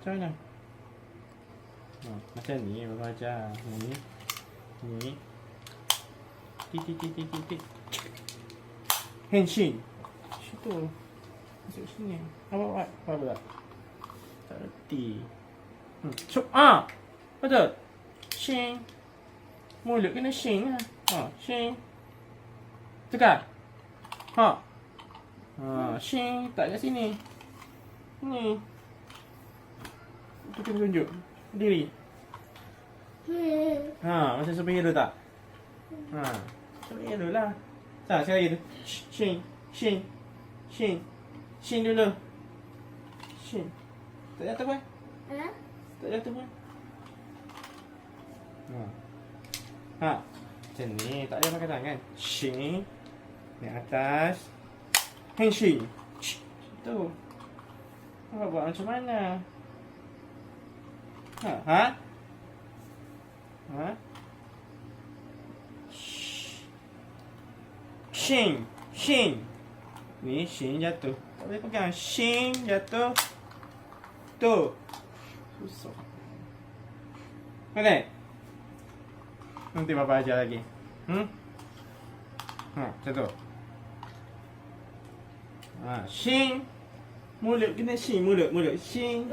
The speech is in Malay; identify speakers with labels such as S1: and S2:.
S1: Macam mana? Macam ni Bapa ajar. Ni. Titik. Henshin. Situ. Masuk sini. Apa? Tak reti. Betul. Shin. Mulut kena shin lah. Shin. Tekan. Shin. Tak kat sini. Ni. Tu kena tunjuk. Diri. Macam superhero tak? Superhero lah. Sekali lagi tu. Shin dulu. Shin. Tak jatuh pun? Tak jatuh pun? Macam ni. Tak payah pakai tangan. Shin. Ni atas. Henshin. Tu. Awak buat macam mana? Shin. Ni Shin jatuh. Tak boleh pegang. Shin jatuh. Tu. Susah. Boleh? Nanti Bapa ajar lagi. Macam tu. Shin. Mulut kena Shin. Mulut. Shin.